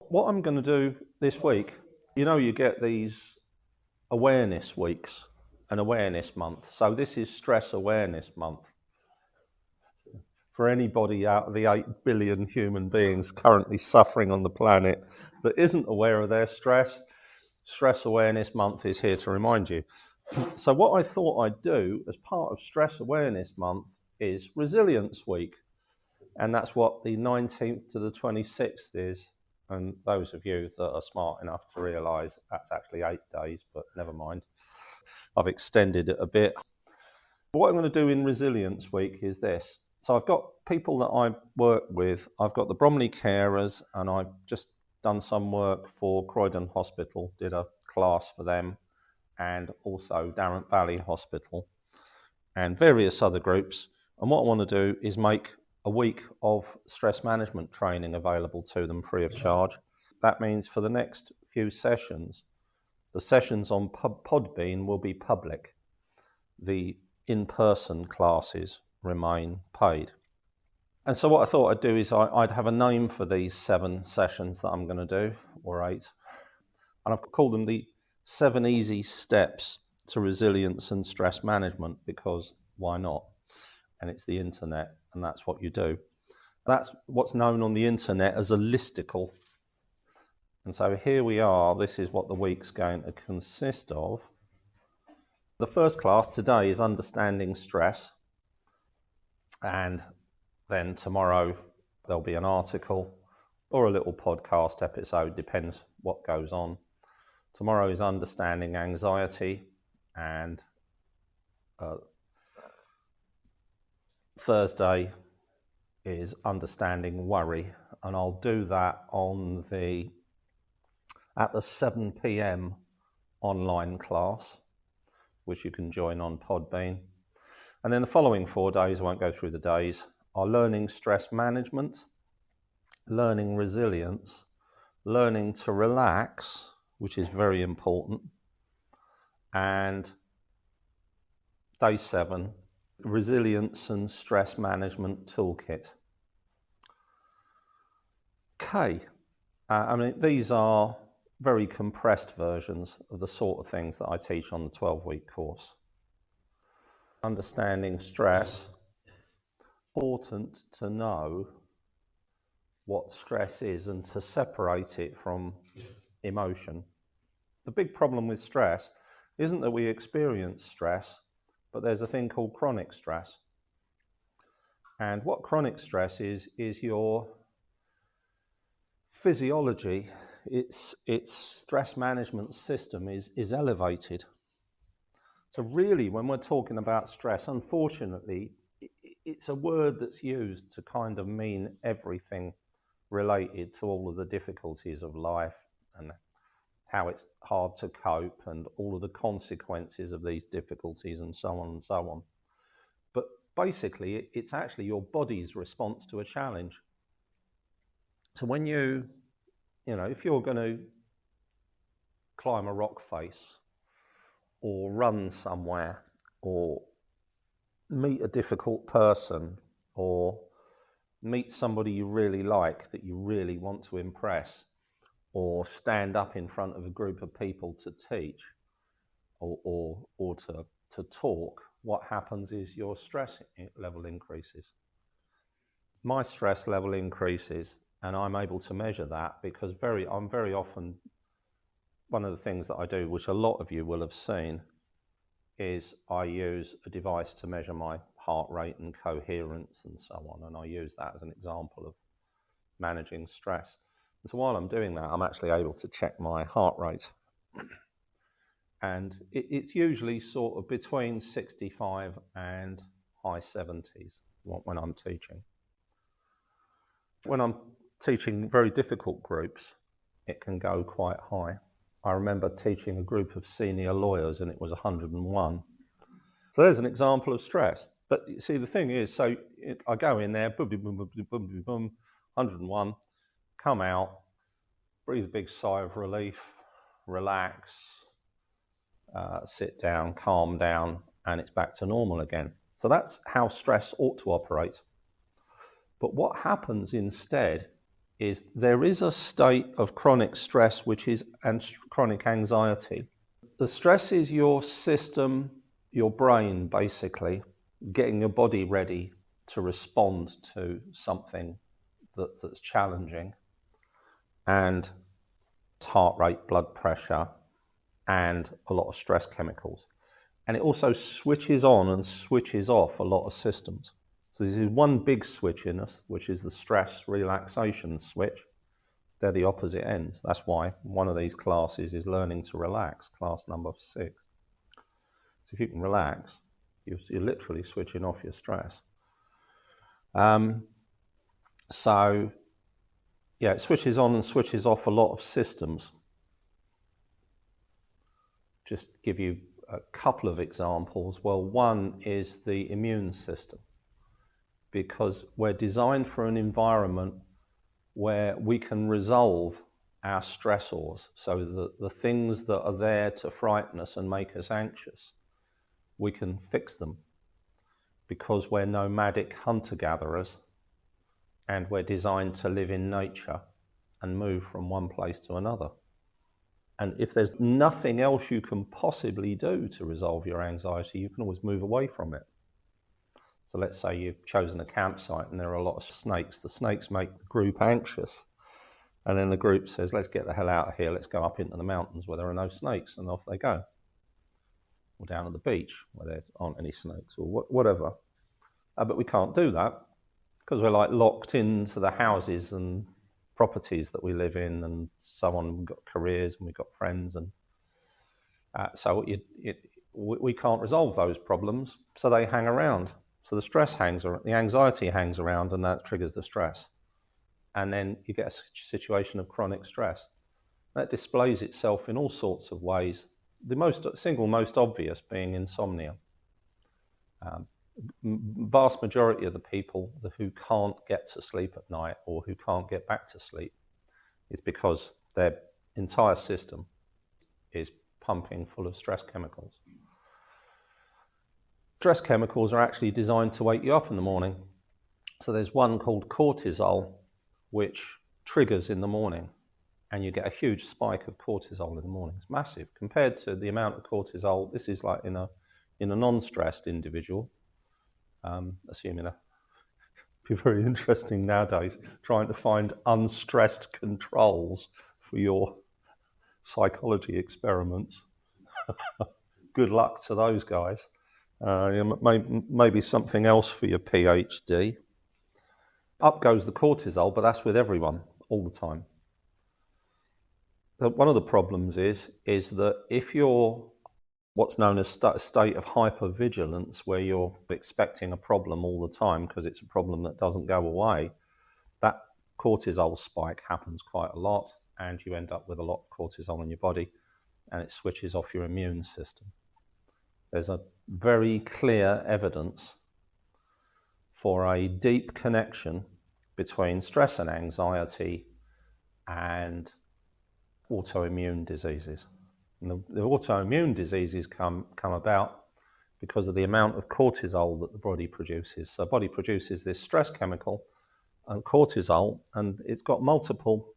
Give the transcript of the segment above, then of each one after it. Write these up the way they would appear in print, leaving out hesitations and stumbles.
What I'm going to do this week, you get these awareness weeks, an awareness month. So this is Stress Awareness Month. For anybody out of the 8 billion human beings currently suffering on the planet that isn't aware of their stress, Stress Awareness Month is here to remind you. So what I thought I'd do as part of Stress Awareness Month is Resilience Week. And that's what the 19th to the 26th is. And those of you that are smart enough to realise that's actually 8 days, but never mind. I've extended it a bit. But what I'm going to do in Resilience Week is this. So I've got people that I work with. I've got the Bromley carers, and I've just done some work for Croydon Hospital, did a class for them, and also Darrant Valley Hospital, and various other groups. And what I want to do is make a week of stress management training available to them free of charge. That means for the next few sessions, the sessions on Podbean will be public. The in-person classes remain paid. And so what I thought I'd do is I'd have a name for these 7 sessions that I'm going to do, or 8. And I've called them the 7 easy steps to resilience and stress management, because why not? And it's the internet, and that's what you do. That's what's known on the internet as a listicle. And so here we are. This is what the week's going to consist of. The first class today is understanding stress. And then tomorrow there'll be an article or a little podcast episode, depends what goes on. Tomorrow is understanding anxiety, and Thursday is understanding worry, and I'll do that at the 7 p.m. online class, which you can join on Podbean. And then the following 4 days, I won't go through the days, are learning stress management, learning resilience, learning to relax, which is very important, and day 7, resilience and stress management toolkit. Okay, these are very compressed versions of the sort of things that I teach on the 12-week course. Understanding stress, important to know what stress is and to separate it from emotion. The big problem with stress isn't that we experience stress, but there's a thing called chronic stress. And what chronic stress is your physiology, its stress management system is elevated. So really, when we're talking about stress, unfortunately, it's a word that's used to kind of mean everything related to all of the difficulties of life and how it's hard to cope and all of the consequences of these difficulties and so on and so on. But basically, it's actually your body's response to a challenge. So when if you're going to climb a rock face or run somewhere or meet a difficult person or meet somebody you really like that you really want to impress, or stand up in front of a group of people to teach or to talk, what happens is your stress level increases. My stress level increases, and I'm able to measure that because I'm very often, one of the things that I do, which a lot of you will have seen, is I use a device to measure my heart rate and coherence and so on, and I use that as an example of managing stress. And so while I'm doing that, I'm actually able to check my heart rate. And it's usually sort of between 65 and high 70s when I'm teaching. When I'm teaching very difficult groups, it can go quite high. I remember teaching a group of senior lawyers and it was 101. So there's an example of stress. But you see, the thing is, I go in there, boom, boom, boom, boom, boom, boom, boom, 101, come out, breathe a big sigh of relief, relax, sit down, calm down, and it's back to normal again. So that's how stress ought to operate. But what happens instead is there is a state of chronic stress and chronic anxiety. The stress is your system, your brain basically, getting your body ready to respond to something that's challenging, and heart rate, blood pressure, and a lot of stress chemicals. And it also switches on and switches off a lot of systems. So this is one big switch in us, which is the stress relaxation switch. They're the opposite ends. That's why one of these classes is learning to relax, class number 6. So if you can relax, you're literally switching off your stress. So yeah, it switches on and switches off a lot of systems. Just give you a couple of examples. Well, one is the immune system, because we're designed for an environment where we can resolve our stressors, so that the things that are there to frighten us and make us anxious, we can fix them, because we're nomadic hunter-gatherers and we're designed to live in nature and move from one place to another. And if there's nothing else you can possibly do to resolve your anxiety, you can always move away from it. So let's say you've chosen a campsite and there are a lot of snakes. The snakes make the group anxious. And then the group says, let's get the hell out of here. Let's go up into the mountains where there are no snakes. And off they go. Or down at the beach where there aren't any snakes, or whatever. But we can't do that because we're like locked into the houses and properties that we live in, and so on. We've got careers and we've got friends, and so we can't resolve those problems, so they hang around. So the stress hangs around, the anxiety hangs around, and that triggers the stress. And then you get a situation of chronic stress. That displays itself in all sorts of ways, the single most obvious being insomnia. Vast majority of the people who can't get to sleep at night or who can't get back to sleep is because their entire system is pumping full of stress chemicals. Stress chemicals are actually designed to wake you up in the morning. So there's one called cortisol, which triggers in the morning, and you get a huge spike of cortisol in the morning. It's massive compared to the amount of cortisol. This is like in a non-stressed individual. Assuming it'd be very interesting nowadays trying to find unstressed controls for your psychology experiments. Good luck to those guys. Maybe something else for your PhD. Up goes the cortisol, but that's with everyone all the time. So one of the problems is that if you're what's known as a state of hypervigilance, where you're expecting a problem all the time because it's a problem that doesn't go away, that cortisol spike happens quite a lot, and you end up with a lot of cortisol in your body, and it switches off your immune system. There's a very clear evidence for a deep connection between stress and anxiety and autoimmune diseases. And the autoimmune diseases come about because of the amount of cortisol that the body produces. So the body produces this stress chemical and cortisol, and it's got multiple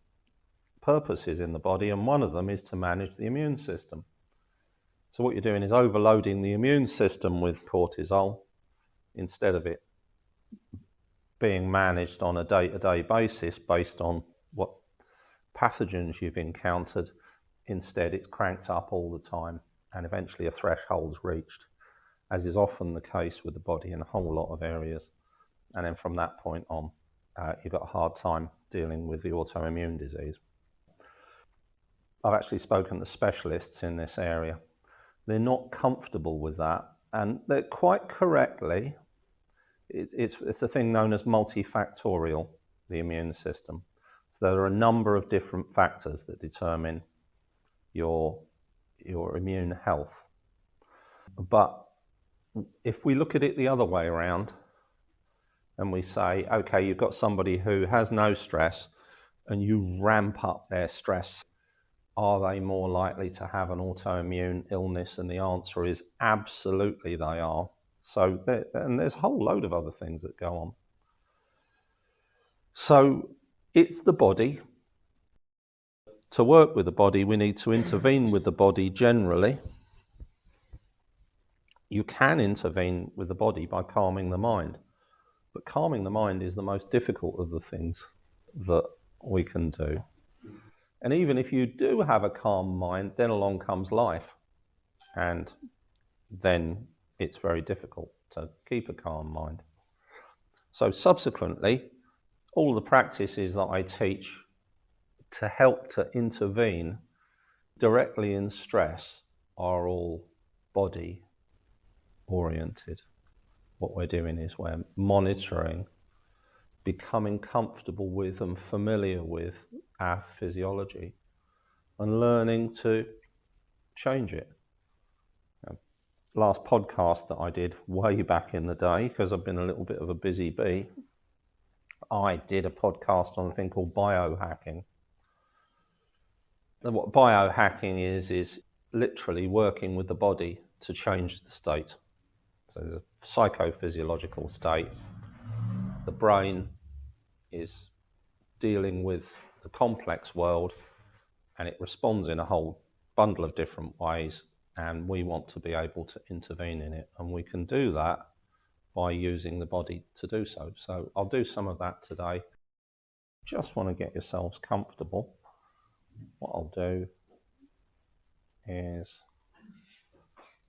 purposes in the body, and one of them is to manage the immune system. So what you're doing is overloading the immune system with cortisol instead of it being managed on a day-to-day basis based on what pathogens you've encountered. Instead, it's cranked up all the time, and eventually a threshold's reached, as is often the case with the body in a whole lot of areas. And then from that point on, you've got a hard time dealing with the autoimmune disease. I've actually spoken to specialists in this area. They're not comfortable with that, and they're quite correctly, it's a thing known as multifactorial, the immune system. So there are a number of different factors that determine your immune health. But if we look at it the other way around and we say, okay, you've got somebody who has no stress and you ramp up their stress, are they more likely to have an autoimmune illness? And the answer is absolutely they are. So and there's a whole load of other things that go on. So It's the body. To work with the body, we need to intervene with the body generally. You can intervene with the body by calming the mind, but calming the mind is the most difficult of the things that we can do. And even if you do have a calm mind, then along comes life, and then it's very difficult to keep a calm mind. So subsequently, all the practices that I teach to help to intervene directly in stress are all body oriented. What we're doing is we're monitoring, becoming comfortable with and familiar with our physiology and learning to change it. Last podcast that I did way back in the day, because I've been a little bit of a busy bee, I did a podcast on a thing called biohacking. And what biohacking is literally working with the body to change the state. So there's a psychophysiological state. The brain is dealing with the complex world, and it responds in a whole bundle of different ways, and we want to be able to intervene in it, and we can do that by using the body to do so. So I'll do some of that today. Just want to get yourselves comfortable. What I'll do is,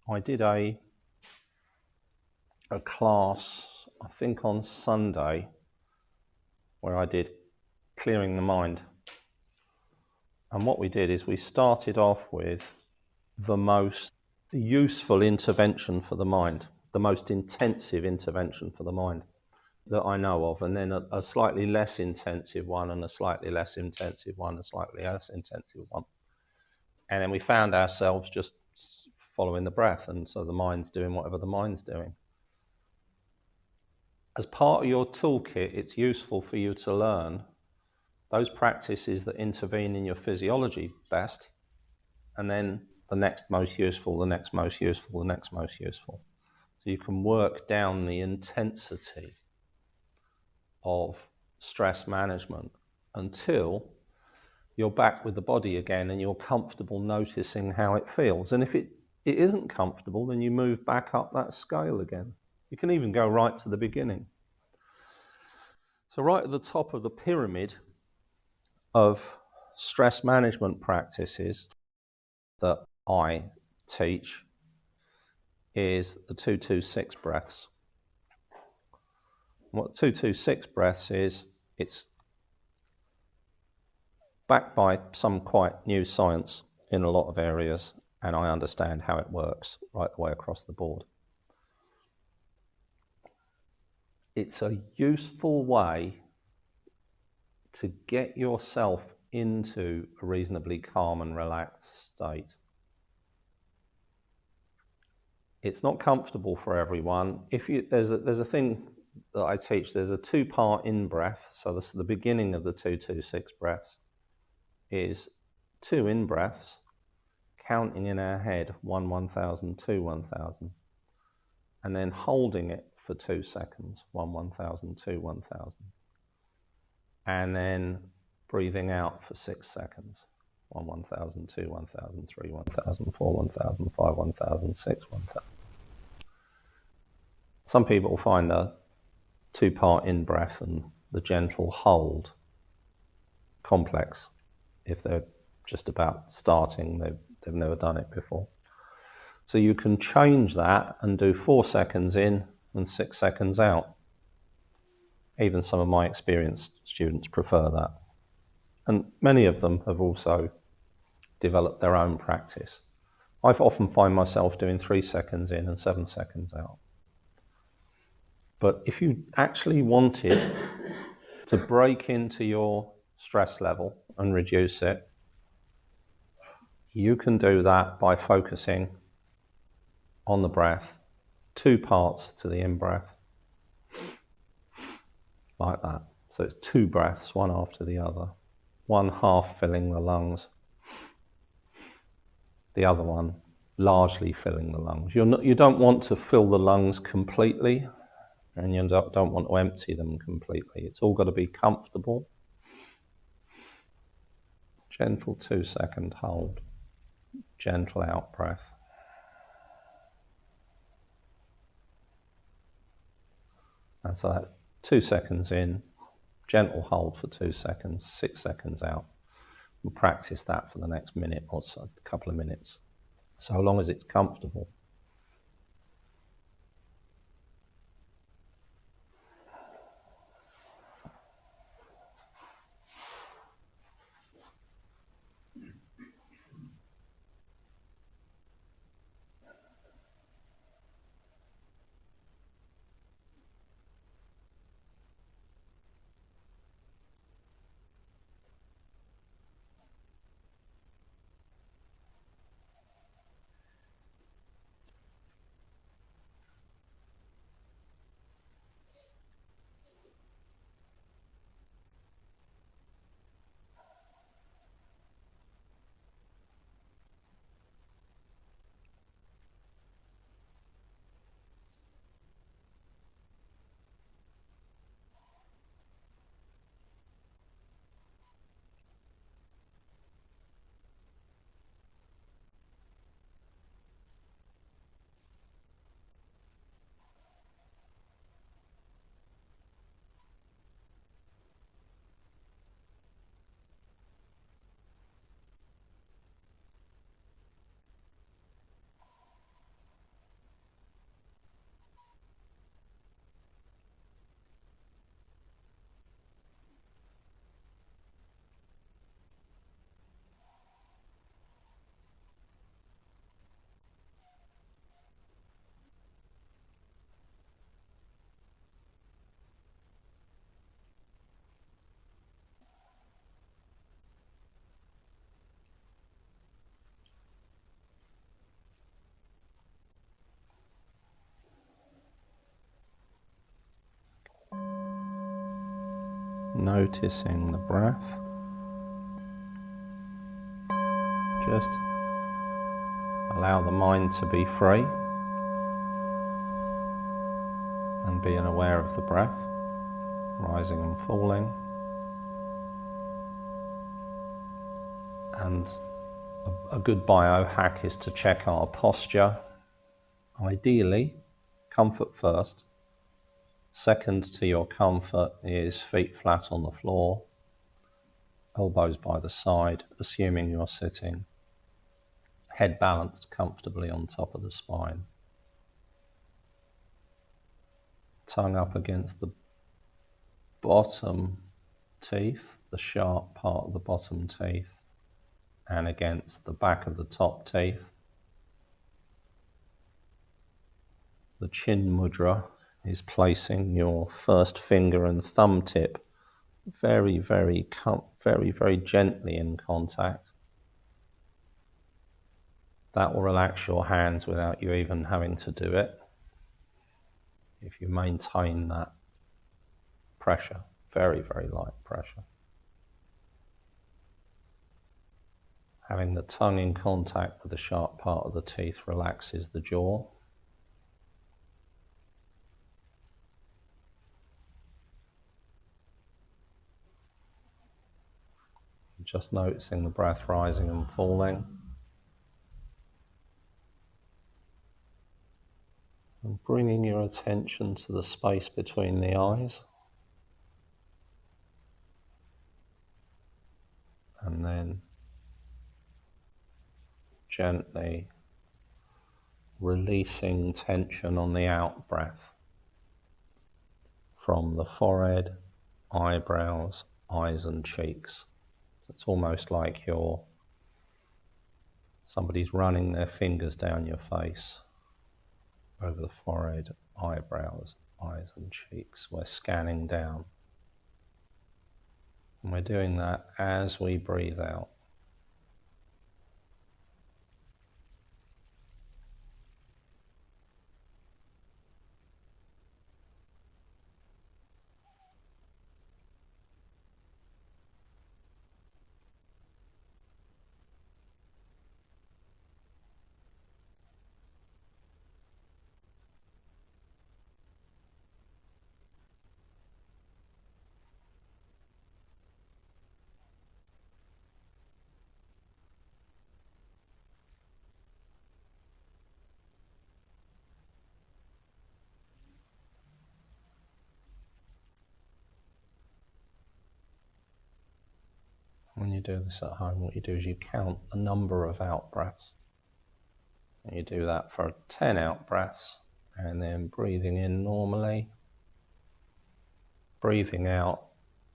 I did a class, I think on Sunday, where I did clearing the mind. And what we did is we started off with the most useful intervention for the mind, the most intensive intervention for the mind that I know of, and then a slightly less intensive one, and a slightly less intensive one, a slightly less intensive one. And then we found ourselves just following the breath, and so the mind's doing whatever the mind's doing. As part of your toolkit, it's useful for you to learn those practices that intervene in your physiology best, and then the next most useful, the next most useful, the next most useful. So you can work down the intensity of stress management until you're back with the body again and you're comfortable noticing how it feels. And if it isn't comfortable, then you move back up that scale again. You can even go right to the beginning. So right at the top of the pyramid of stress management practices that I teach is the 226 breaths. What 226 breaths is, it's backed by some quite new science in a lot of areas, and I understand how it works right the way across the board. It's a useful way to get yourself into a reasonably calm and relaxed state. It's not comfortable for everyone. There's a thing that I teach, there's a two-part in-breath. So this, the beginning of the 226 breaths is 2 in-breaths, counting in our head 1, 1,000, 2, 1,000, and then holding it for 2 seconds, 1, 1,000, 2, 1,000, and then breathing out for 6 seconds, 1, 1,000, 2, 1,000, 3, 1,000, 4, 1,000, 5, 1,000, 6, 1,000. Some people find a two-part in-breath and the gentle hold complex. If they're just about starting, they've never done it before. So you can change that and do 4 seconds in and 6 seconds out. Even some of my experienced students prefer that. And many of them have also developed their own practice. I often find myself doing 3 seconds in and 7 seconds out. But if you actually wanted to break into your stress level and reduce it, you can do that by focusing on the breath, 2 parts to the in-breath, like that. So it's 2 breaths, one after the other. One half filling the lungs, the other one largely filling the lungs. You don't want to fill the lungs completely, and you don't want to empty them completely. It's all got to be comfortable, Gentle 2-second hold, gentle out breath. And so that's 2 seconds in, gentle hold for 2 seconds, 6 seconds out. We'll practice that for the next minute or so, a couple of minutes, so long as it's comfortable. Noticing the breath. Just allow the mind to be free and being aware of the breath, rising and falling. And a good biohack is to check our posture. Ideally, comfort first. Second to your comfort is feet flat on the floor, elbows by the side, assuming you're sitting, head balanced comfortably on top of the spine. Tongue up against the bottom teeth, the sharp part of the bottom teeth, and against the back of the top teeth. The chin mudra is placing your first finger and thumb tip very, very gently in contact. That will relax your hands without you even having to do it, if you maintain that pressure, very, very light pressure. Having the tongue in contact with the sharp part of the teeth relaxes the jaw. Just noticing the breath rising and falling. And bringing your attention to the space between the eyes. And then gently releasing tension on the out breath from the forehead, eyebrows, eyes and cheeks. It's almost like somebody's running their fingers down your face, over the forehead, eyebrows, eyes and cheeks. We're scanning down. And we're doing that as we breathe out. when you do this at home, what you do is you count the number of out-breaths. And you do that for 10 out-breaths, and then breathing in normally, breathing out,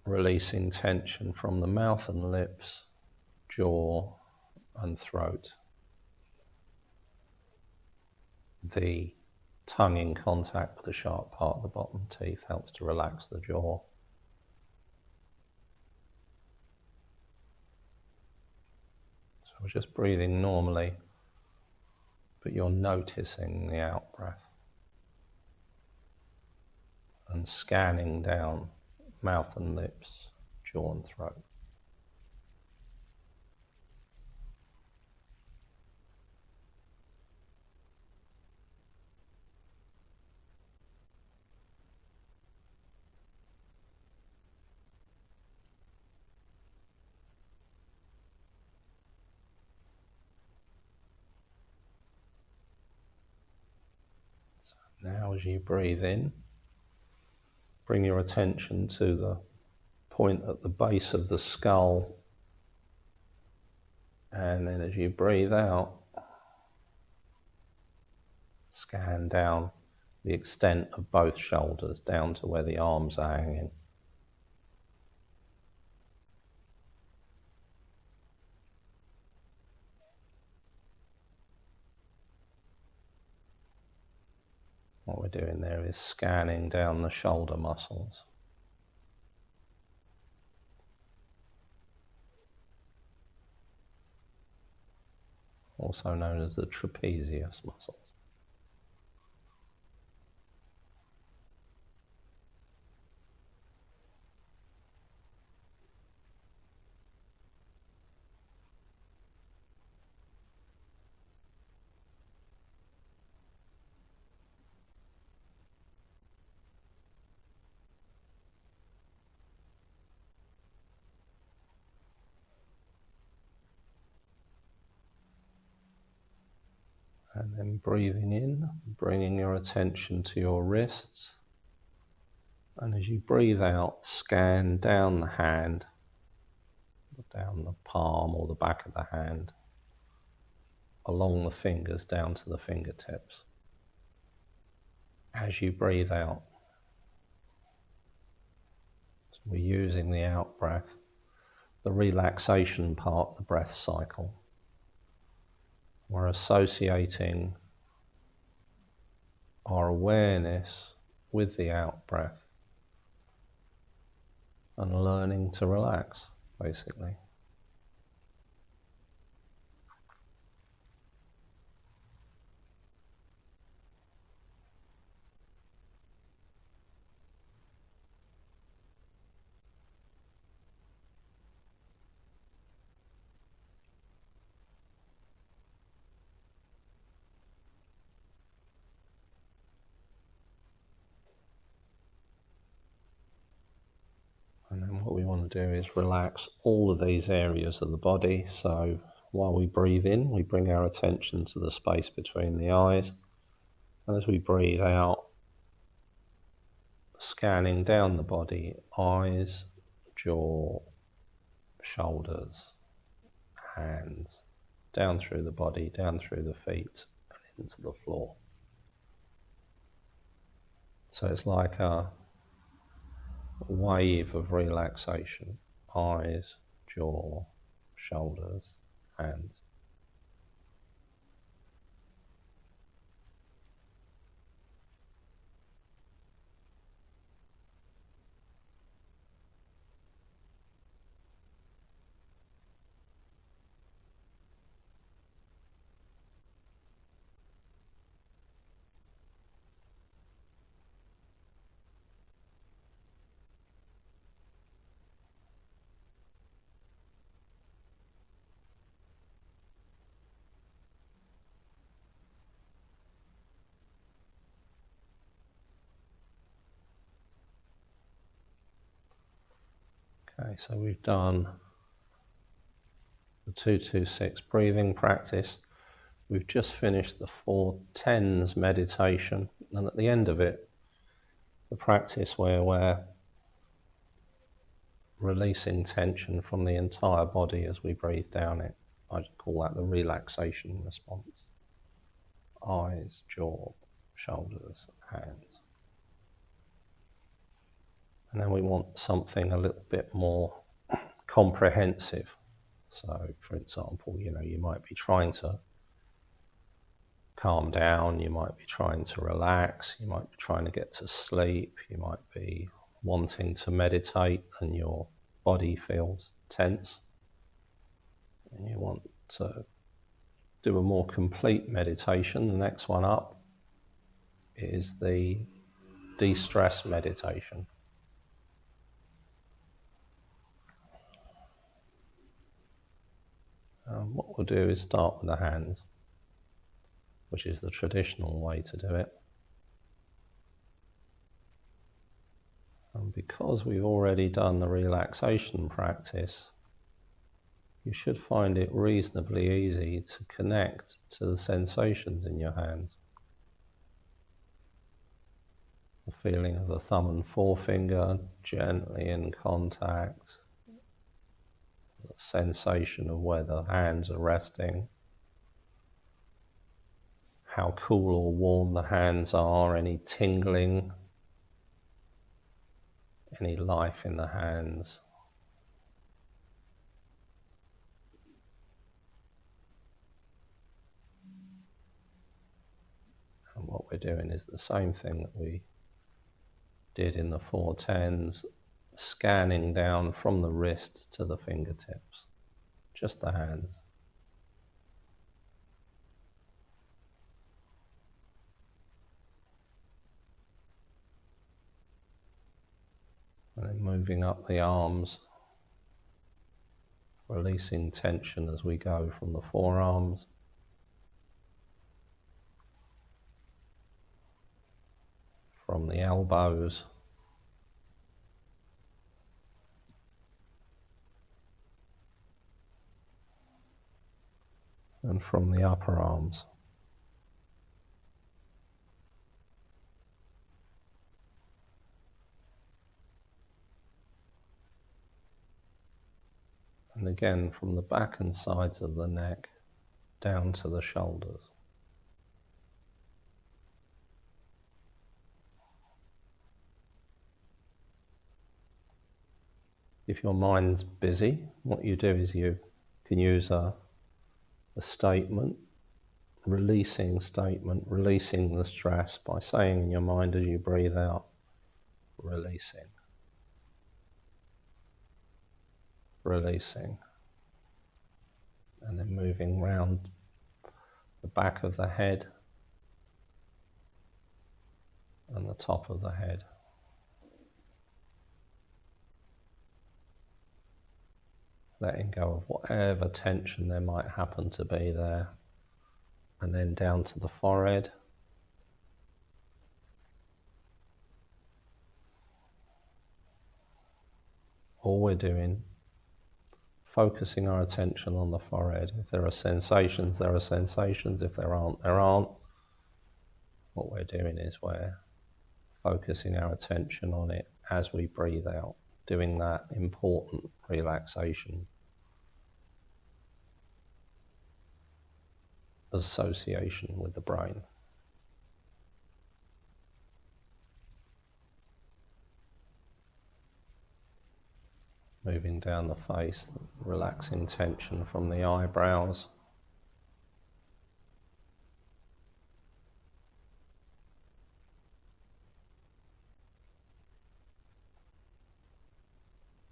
releasing tension from the mouth and lips, jaw and throat. The tongue in contact with the sharp part of the bottom teeth helps to relax the jaw. So we're just breathing normally, but you're noticing the out-breath and scanning down mouth and lips, jaw and throat. Now as you breathe in, bring your attention to the point at the base of the skull, and then as you breathe out, scan down the extent of both shoulders down to where the arms are hanging. What we're doing there is scanning down the shoulder muscles. Also known as the trapezius muscles. And then breathing in, bringing your attention to your wrists. And as you breathe out, scan down the hand, down the palm or the back of the hand, along the fingers down to the fingertips. As you breathe out, so we're using the out-breath, the relaxation part of the breath cycle. We're associating our awareness with the out-breath and learning to relax, basically. And then what we want to do is relax all of these areas of the body. So while we breathe in, we bring our attention to the space between the eyes. And as we breathe out, scanning down the body, eyes, jaw, shoulders, hands, down through the body, down through the feet, and into the floor. So it's like a wave of relaxation, eyes, jaw, shoulders, hands. Okay, so we've done the 226 breathing practice. We've just finished the 410s meditation, and at the end of it, the practice where we're releasing tension from the entire body as we breathe down it. I call that the relaxation response. Eyes, jaw, shoulders, hands. And then we want something a little bit more comprehensive. So, for example, you might be trying to calm down, you might be trying to relax, you might be trying to get to sleep, you might be wanting to meditate and your body feels tense. And you want to do a more complete meditation. The next one up is the de-stress meditation. What we'll do is start with the hands, which is the traditional way to do it. And because we've already done the relaxation practice, you should find it reasonably easy to connect to the sensations in your hands. The feeling of the thumb and forefinger gently in contact, the sensation of where the hands are resting, how cool or warm the hands are, any tingling, any life in the hands. And what we're doing is the same thing that we did in the 410s, scanning down from the wrist to the fingertips, just the hands. And then moving up the arms, releasing tension as we go from the forearms, from the elbows, and from the upper arms. And again from the back and sides of the neck down to the shoulders. If your mind's busy, what you do is you can use a statement, releasing the stress by saying in your mind as you breathe out, releasing, releasing, and then moving round the back of the head and the top of the head. Letting go of whatever tension there might happen to be there, and then down to the forehead. All we're doing, focusing our attention on the forehead. If there are sensations, there are sensations. If there aren't, there aren't. What we're doing is we're focusing our attention on it as we breathe out, doing that important relaxation association with the brain. Moving down the face, relaxing tension from the eyebrows,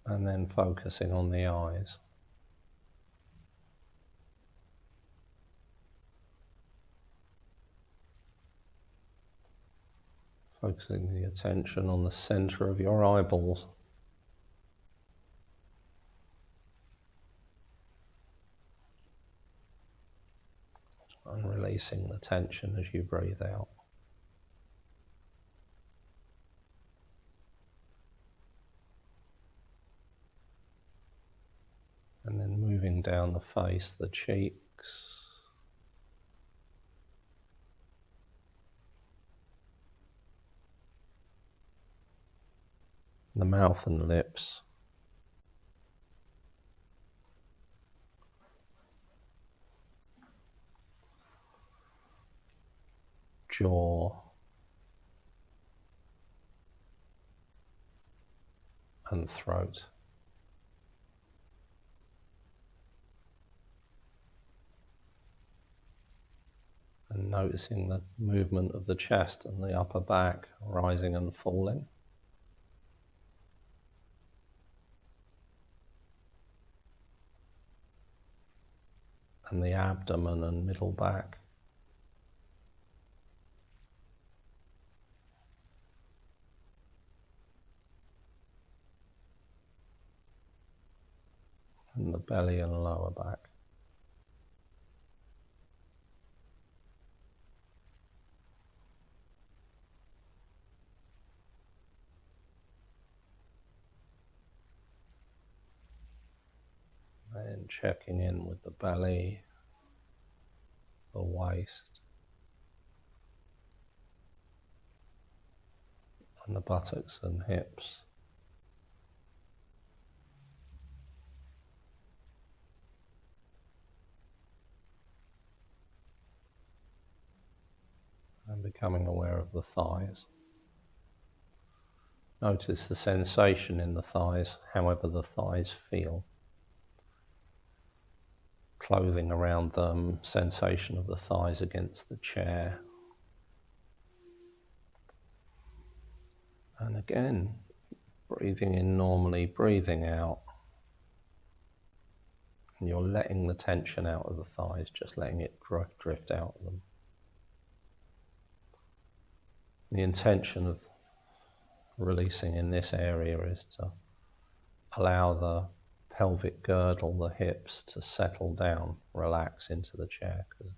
and then focusing on the eyes. Focusing the attention on the center of your eyeballs. And releasing the tension as you breathe out. And then moving down the face, the cheeks, the mouth and lips, jaw, and throat. And noticing the movement of the chest and the upper back rising and falling. And the abdomen and middle back. And the belly and lower back. And checking in with the belly, the waist, and the buttocks and hips. And becoming aware of the thighs. Notice the sensation in the thighs, however the thighs feel. Clothing around them, sensation of the thighs against the chair. And again, breathing in normally, breathing out. And you're letting the tension out of the thighs, just letting it drift out of them. The intention of releasing in this area is to allow the pelvic girdle, the hips, to settle down, relax into the chair, because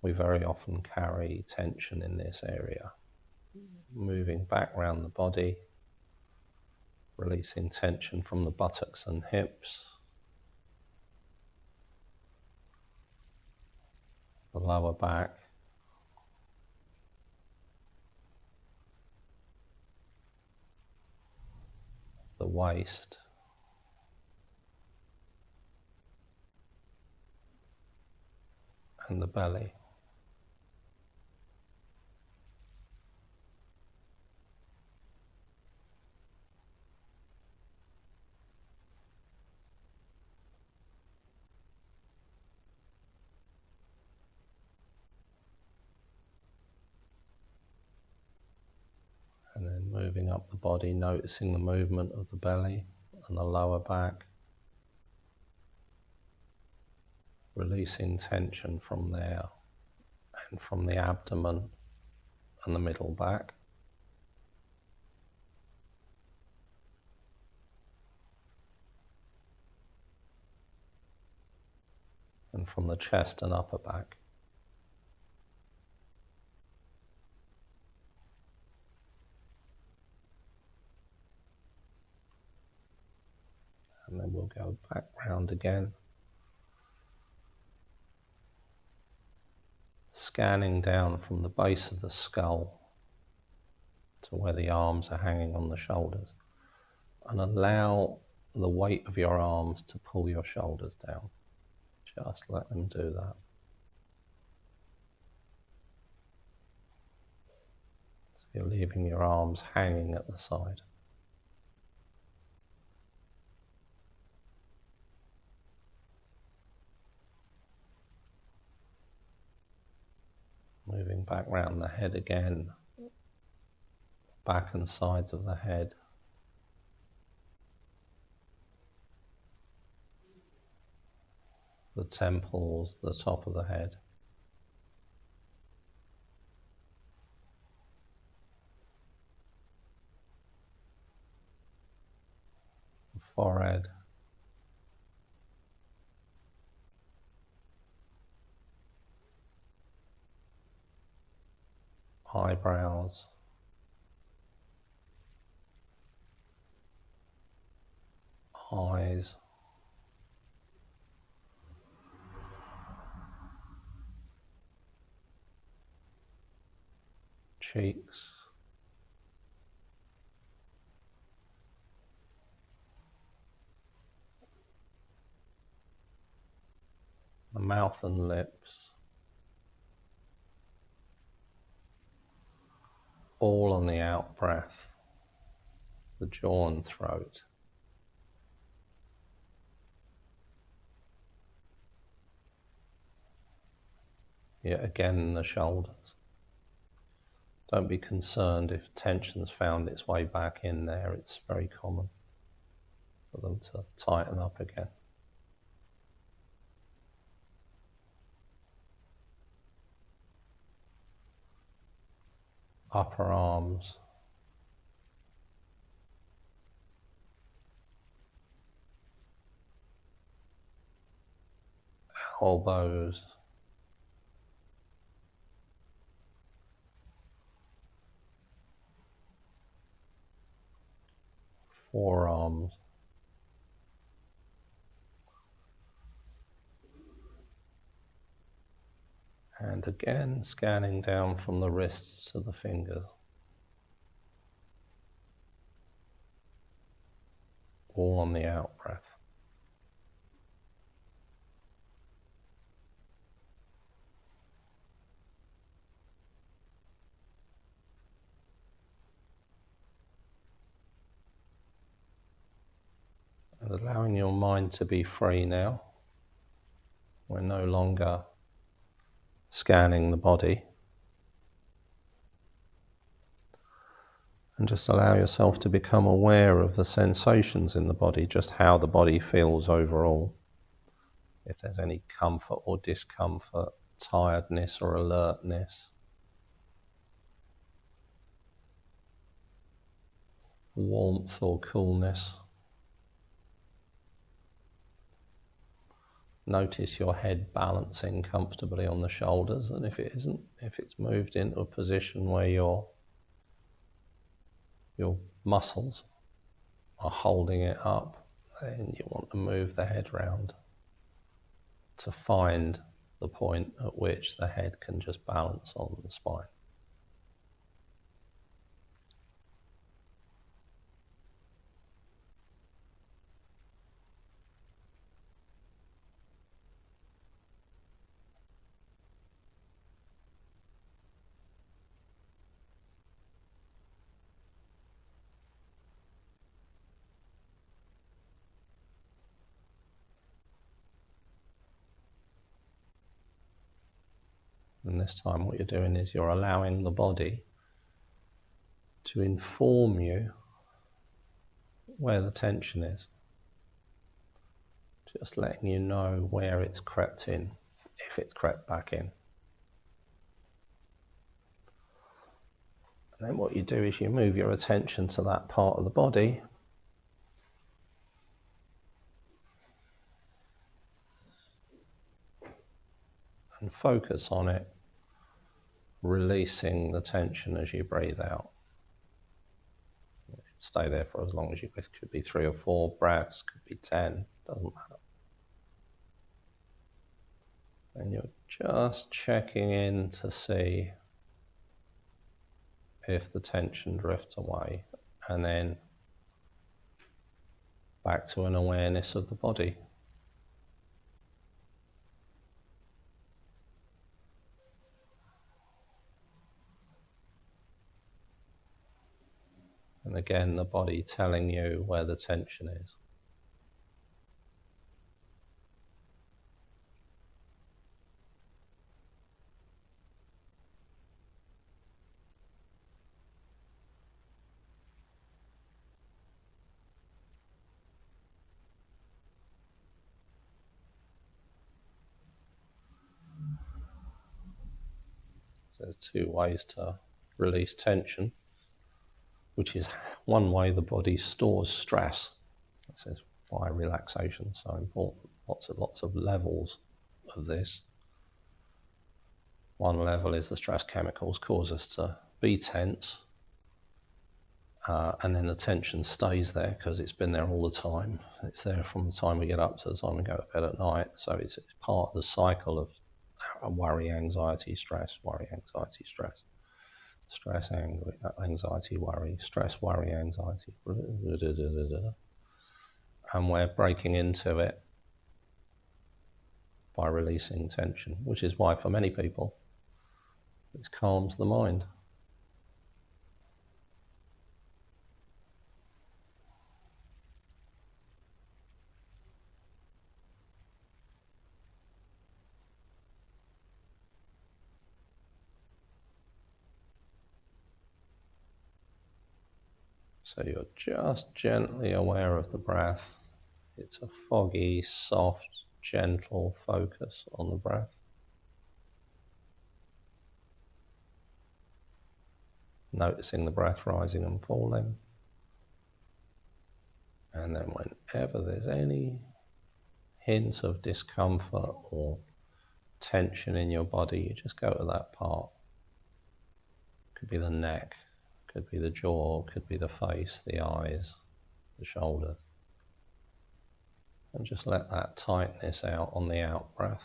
we very often carry tension in this area. Moving back around the body, releasing tension from the buttocks and hips, the lower back, the waist, and the belly. And then moving up the body, noticing the movement of the belly and the lower back, releasing tension from there and from the abdomen and the middle back. And from the chest and upper back. And then we'll go back round again, scanning down from the base of the skull to where the arms are hanging on the shoulders, and allow the weight of your arms to pull your shoulders down. Just let them do that. So you're leaving your arms hanging at the side. Moving back round the head again, back and sides of the head. The temples, the top of the head. The forehead. Eyebrows. Eyes. Cheeks. The mouth and lips. all on the out breath, the jaw and throat. Yet again, the shoulders. Don't be concerned if tension's found its way back in there. It's very common for them to tighten up again. Upper arms, elbows, forearms, and again scanning down from the wrists to the fingers, all on the out breath. And allowing your mind to be free now. We're no longer scanning the body. And just allow yourself to become aware of the sensations in the body, just how the body feels overall. If there's any comfort or discomfort, tiredness or alertness, warmth or coolness. Notice your head balancing comfortably on the shoulders, and if it isn't, if it's moved into a position where your muscles are holding it up, then you want to move the head round to find the point at which the head can just balance on the spine. And this time what you're doing is you're allowing the body to inform you where the tension is. Just letting you know where it's crept in, if it's crept back in. And then what you do is you move your attention to that part of the body and focus on it, releasing the tension as you breathe out. Stay there for as long as you wish. Could be 3 or 4 breaths, could be 10, doesn't matter. And you're just checking in to see if the tension drifts away, and then back to an awareness of the body. And again, the body telling you where the tension is. So there's 2 ways to release tension, which is one way the body stores stress. This is why relaxation is so important. Lots of levels of this. One level is the stress chemicals cause us to be tense, and then the tension stays there because it's been there all the time. It's there from the time we get up to the time we go to bed at night. So it's part of the cycle of worry, anxiety, stress, worry, anxiety, stress. Stress, anxiety, worry, stress, worry, anxiety. And we're breaking into it by releasing tension, which is why for many people it calms the mind. So you're just gently aware of the breath. It's a foggy, soft, gentle focus on the breath. Noticing the breath rising and falling. And then whenever there's any hint of discomfort or tension in your body, you just go to that part. Could be the neck, could be the jaw, could be the face, the eyes, the shoulders. And just let that tightness out on the out breath.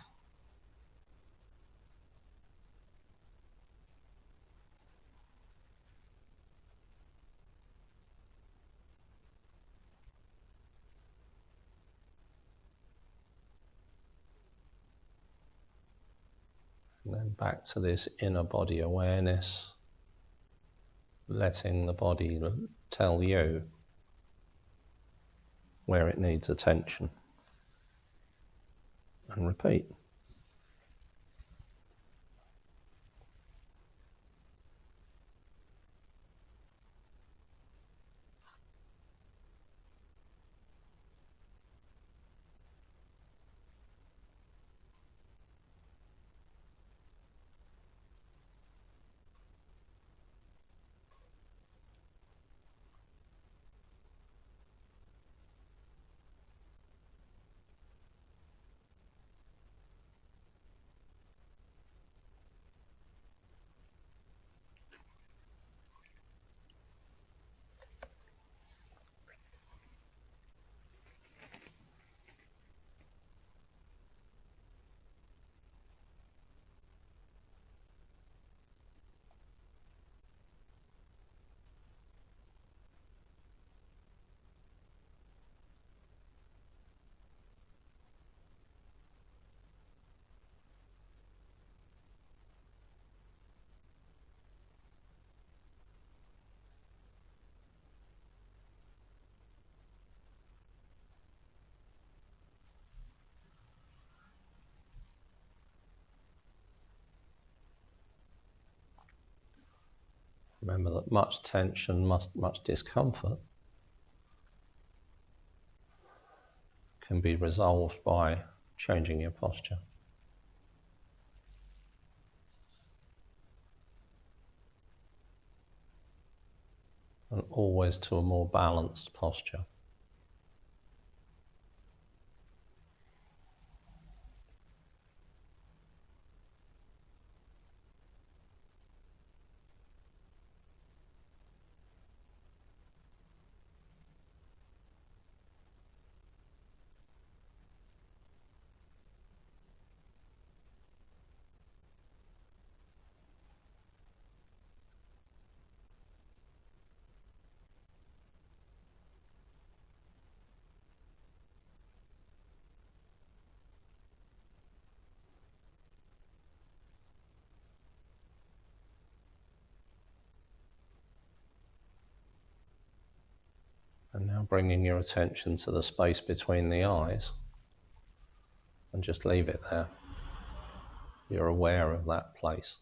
And then back to this inner body awareness, letting the body tell you where it needs attention. And repeat. Remember that much tension, much discomfort can be resolved by changing your posture. And always to a more balanced posture. And now bringing your attention to the space between the eyes, and just leave it there. You're aware of that place.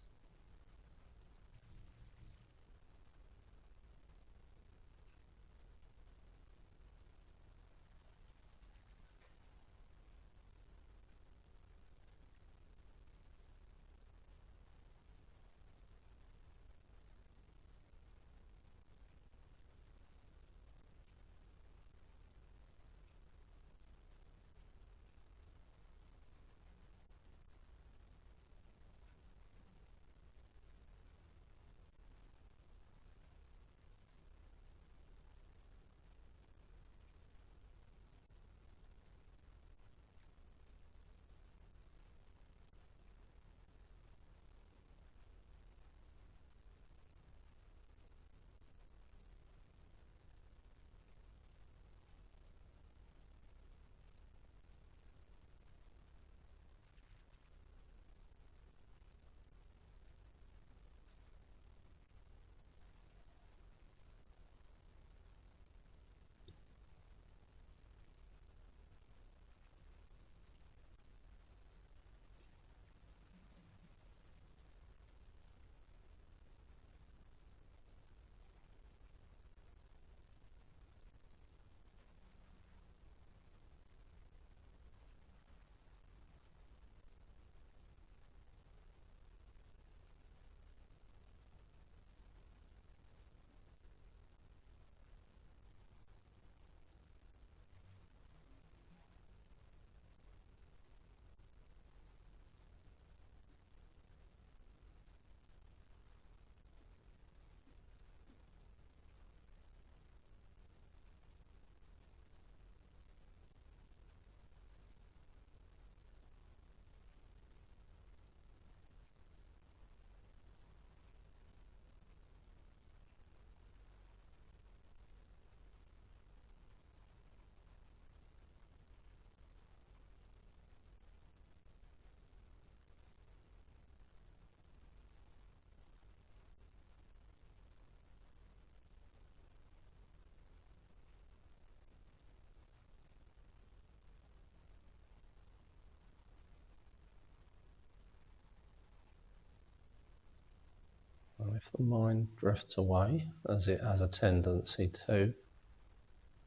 the mind drifts away, as it has a tendency to,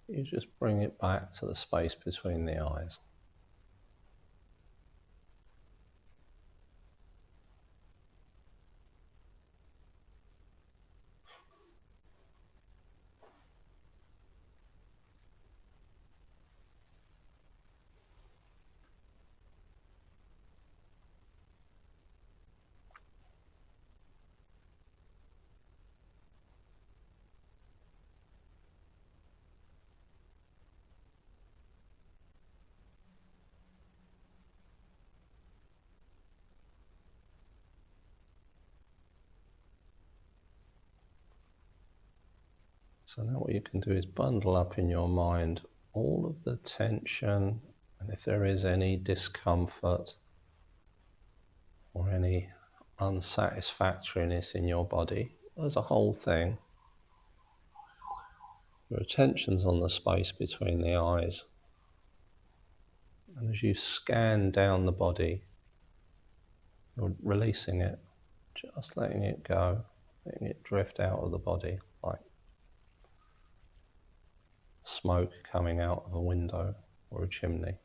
you just bring it back to the space between the eyes. So now what you can do is bundle up in your mind all of the tension, and if there is any discomfort or any unsatisfactoriness in your body as a whole thing, your attention's on the space between the eyes. And as you scan down the body, you're releasing it, just letting it go, letting it drift out of the body like smoke coming out of a window or a chimney.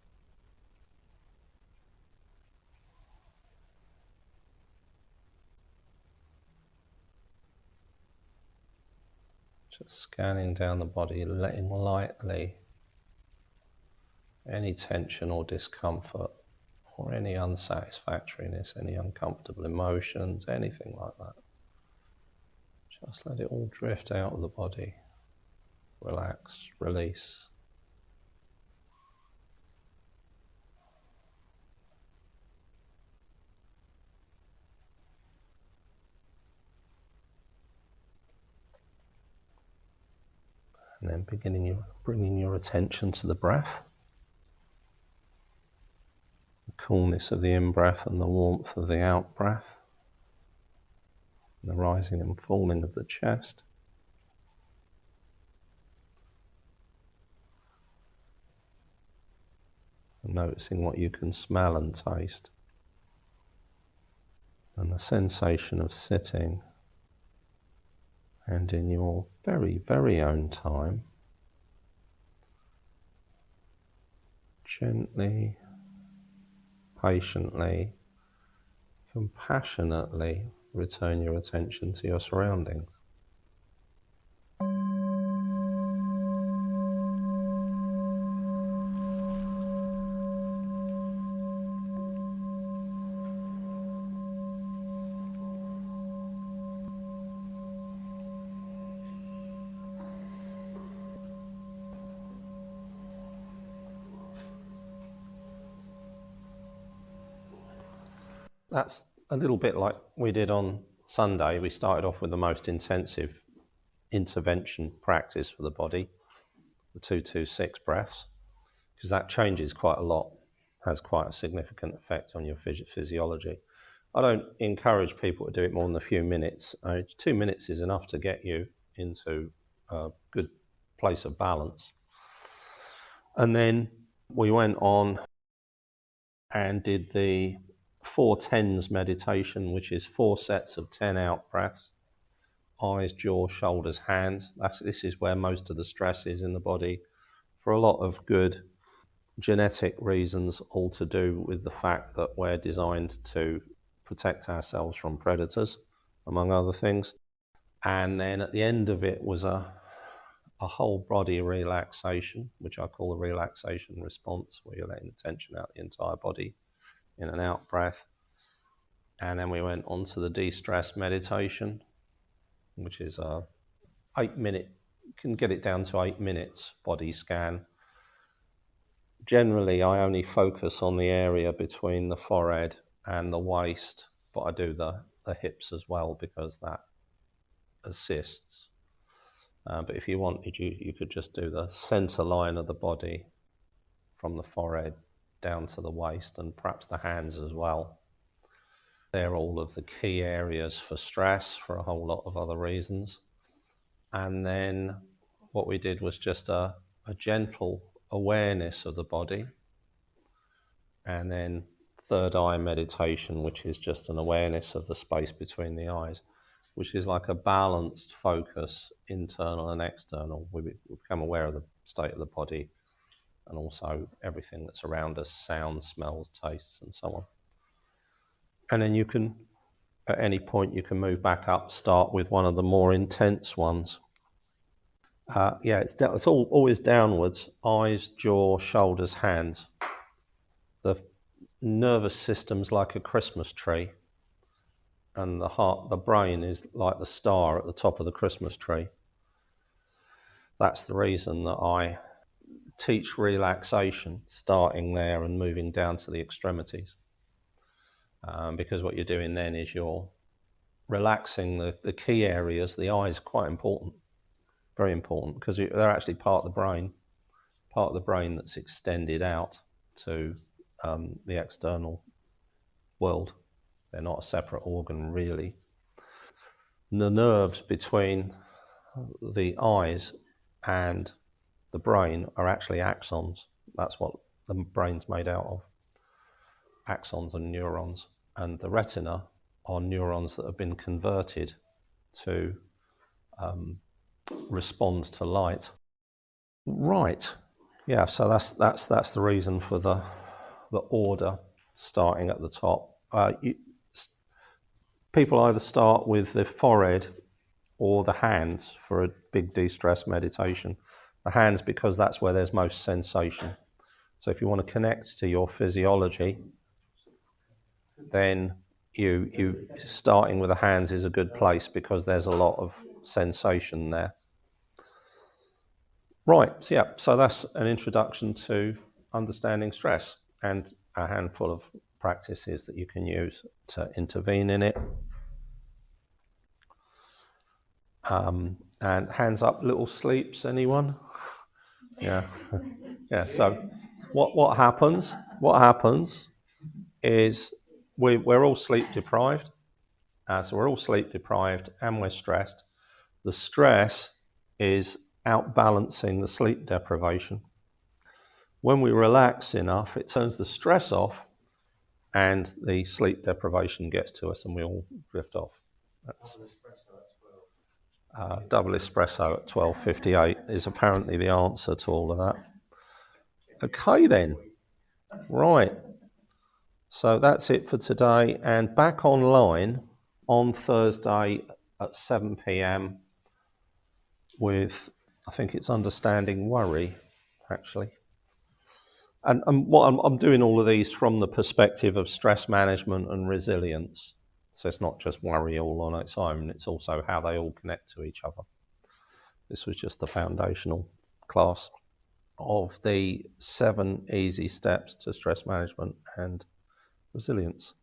Just scanning down the body, letting lightly any tension or discomfort or any unsatisfactoriness, any uncomfortable emotions, anything like that. Just let it all drift out of the body. Relax, release. And then bringing your attention to the breath. The coolness of the in-breath and the warmth of the out-breath. And the rising and falling of the chest. And noticing what you can smell and taste. And the sensation of sitting, and in your very, very own time, gently, patiently, compassionately return your attention to your surroundings. That's a little bit like we did on Sunday. We started off with the most intensive intervention practice for the body, the 2-2-6 breaths, because that changes quite a lot, has quite a significant effect on your physiology. I don't encourage people to do it more than a few minutes. 2 minutes is enough to get you into a good place of balance. And then we went on and did the 4-10s meditation, which is 4 sets of 10 out breaths. Eyes, jaw, shoulders, hands. This is where most of the stress is in the body, for a lot of good genetic reasons, all to do with the fact that we're designed to protect ourselves from predators, among other things. And then at the end of it was a whole body relaxation, which I call the relaxation response, where you're letting the tension out the entire body in an out breath. And then we went on to the de-stress meditation, which is a 8-minute, you can get it down to 8 minutes body scan. Generally, I only focus on the area between the forehead and the waist, but I do the hips as well because that assists. But if you wanted, you could just do the center line of the body from the forehead down to the waist, and perhaps the hands as well. They're all of the key areas for stress for a whole lot of other reasons. And then what we did was just a gentle awareness of the body. And then third eye meditation, which is just an awareness of the space between the eyes. which is like a balanced focus, internal and external. We become aware of the state of the body and also everything that's around us, sounds, smells, tastes, and so on. And then you can, at any point, you can move back up, start with one of the more intense ones. It's always downwards, eyes, jaw, shoulders, hands. The nervous system's like a Christmas tree, and the brain is like the star at the top of the Christmas tree. That's the reason that I teach relaxation, starting there and moving down to the extremities. Because what you're doing then is you're relaxing the key areas. The eyes are quite important, very important, because they're actually part of the brain that's extended out to the external world. They're not a separate organ, really. The nerves between the eyes and the brain are actually axons. That's what the brain's made out of. Axons and neurons. And the retina are neurons that have been converted to respond to light. Right. Yeah, so that's the reason for the order starting at the top. People either start with the forehead or the hands for a big de-stress meditation. The hands because that's where there's most sensation. So if you want to connect to your physiology, then you starting with the hands is a good place because there's a lot of sensation there. Right, so that's an introduction to understanding stress and a handful of practices that you can use to intervene in it. And hands up, little sleeps, anyone? Yeah. Yeah, so what happens is we're all sleep deprived. So we're all sleep deprived and we're stressed. The stress is outbalancing the sleep deprivation. When we relax enough, it turns the stress off and the sleep deprivation gets to us and we all drift off. That's double espresso at 12:58 is apparently the answer to all of that. Okay then, right. So that's it for today, and back online on Thursday at 7 p.m. with, I think it's Understanding Worry, actually. And what I'm doing all of these from the perspective of stress management and resilience. So it's not just worry all on its own, it's also how they all connect to each other. This was just the foundational class of the 7 easy steps to stress management and resilience.